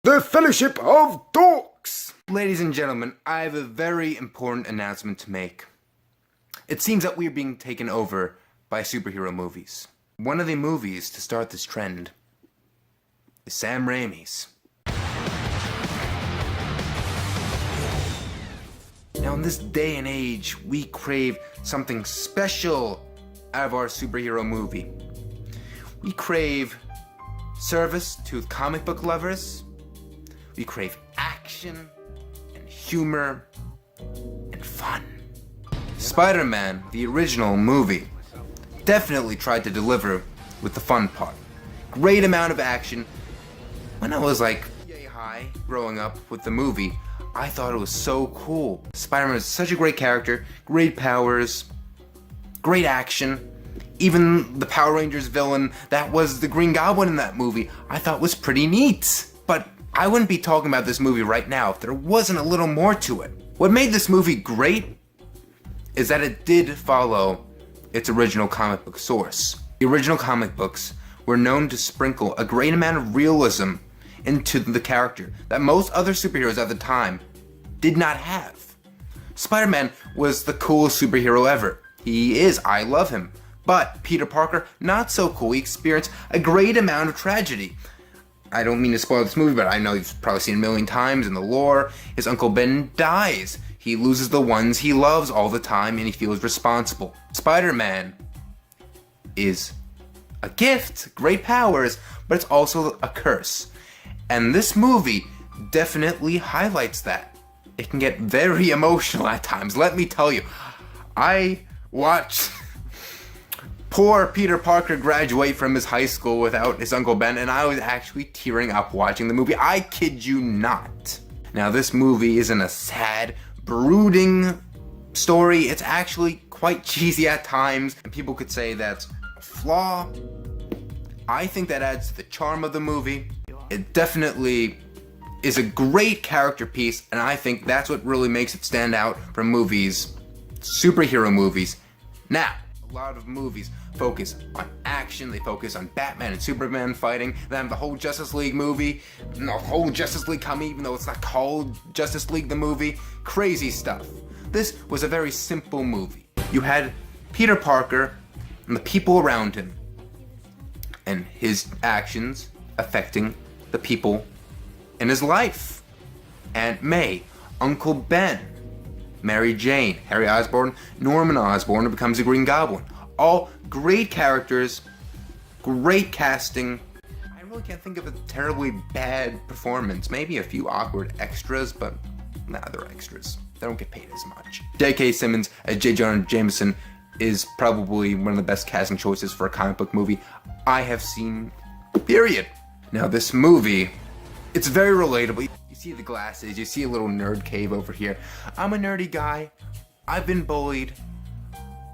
The Fellowship of Dorks! Ladies and gentlemen, I have a very important announcement to make. It seems that we are being taken over by superhero movies. One of the movies to start this trend is Sam Raimi's. Now in this day and age, we crave something special out of our superhero movie. We crave service to comic book lovers. We crave action and humor and fun. Spider-Man, the original movie, definitely tried to deliver with the fun part. Great amount of action. When I was like yay high growing up with the movie, I thought it was so cool. Spider-Man is such a great character, great powers, great action. Even the Power Rangers villain that was the Green Goblin in that movie, I thought was pretty neat. But I wouldn't be talking about this movie right now if there wasn't a little more to it. What made this movie great is that it did follow its original comic book source. The original comic books were known to sprinkle a great amount of realism into the character that most other superheroes at the time did not have. Spider-Man was the coolest superhero ever. He is, I love him. But Peter Parker, not so cool. He experienced a great amount of tragedy. I don't mean to spoil this movie, but I know you've probably seen it a million times in the lore. His Uncle Ben dies. He loses the ones he loves all the time, and he feels responsible. Spider-Man is a gift, great powers, but it's also a curse. And this movie definitely highlights that. It can get very emotional at times, let me tell you. I watched poor Peter Parker graduate from his high school without his Uncle Ben, and I was actually tearing up watching the movie. I kid you not. Now, this movie isn't a sad, brooding story. It's actually quite cheesy at times, and people could say that's a flaw. I think that adds to the charm of the movie. It definitely is a great character piece, and I think that's what really makes it stand out from movies, superhero movies. Now, a lot of movies focus on action, they focus on Batman and Superman fighting, then the whole Justice League movie, and the whole Justice League coming even though it's not called Justice League the movie, crazy stuff. This was a very simple movie. You had Peter Parker and the people around him, and his actions affecting the people in his life. Aunt May, Uncle Ben, Mary Jane, Harry Osborn, Norman Osborn, who becomes the Green Goblin. All great characters, great casting. I really can't think of a terribly bad performance. Maybe a few awkward extras, but nah, they're extras. They don't get paid as much. J.K. Simmons as J. Jonah Jameson is probably one of the best casting choices for a comic book movie I have seen, period. Now this movie, it's very relatable. You see the glasses, you see a little nerd cave over here. I'm a nerdy guy. I've been bullied.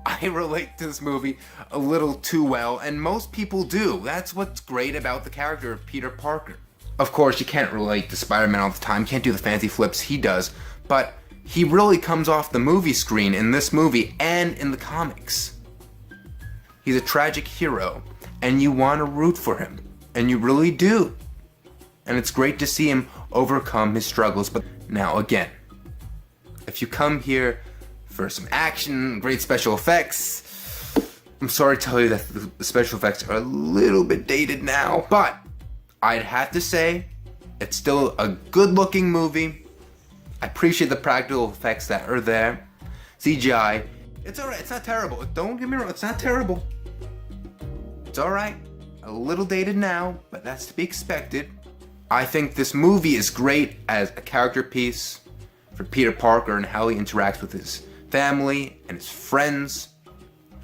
I relate to this movie a little too well, and most people do. That's what's great about the character of Peter Parker. Of course, you can't relate to Spider-Man all the time, can't do the fancy flips he does, but he really comes off the movie screen in this movie and in the comics. He's a tragic hero, and you want to root for him, and you really do. And it's great to see him overcome his struggles. But now again, if you come here for some action, great special effects, I'm sorry to tell you that the special effects are a little bit dated now, but I'd have to say it's still a good looking movie. I appreciate the practical effects that are there. CGI, it's alright, it's not terrible. Don't get me wrong, it's not terrible. It's alright, a little dated now, but that's to be expected. I think this movie is great as a character piece for Peter Parker and how he interacts with his family and his friends.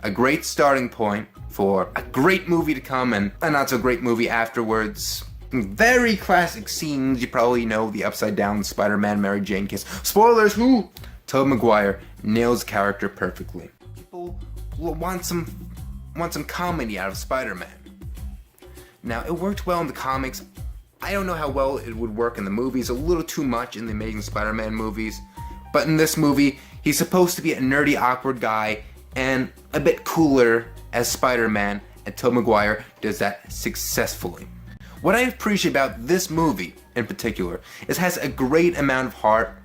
A great starting point for a great movie to come and a not so great movie afterwards. Very classic scenes. You probably know the upside down Spider-Man Mary Jane kiss. Spoilers, who? Toby Maguire nails the character perfectly. People want some comedy out of Spider-Man. Now, it worked well in the comics. I don't know how well it would work in the movies, a little too much in the Amazing Spider-Man movies. But in this movie, he's supposed to be a nerdy, awkward guy and a bit cooler as Spider-Man, and Toby Maguire does that successfully. What I appreciate about this movie in particular is it has a great amount of heart,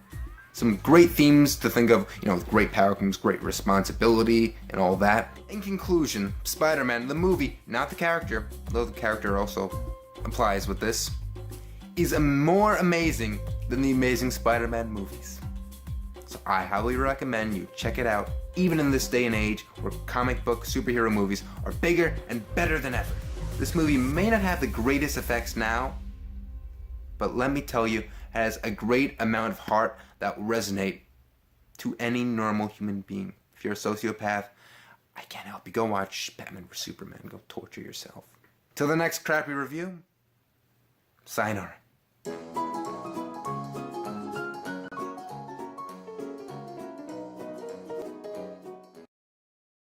some great themes to think of, with great power comes great responsibility and all that. In conclusion, Spider-Man, the movie, not the character, though the character also applies with this, is more amazing than the Amazing Spider-Man movies. So I highly recommend you check it out, even in this day and age where comic book superhero movies are bigger and better than ever. This movie may not have the greatest effects now, but let me tell you, it has a great amount of heart that will resonate to any normal human being. If you're a sociopath, I can't help you. Go watch Batman vs Superman. Go torture yourself. Till the next crappy review, sayonara.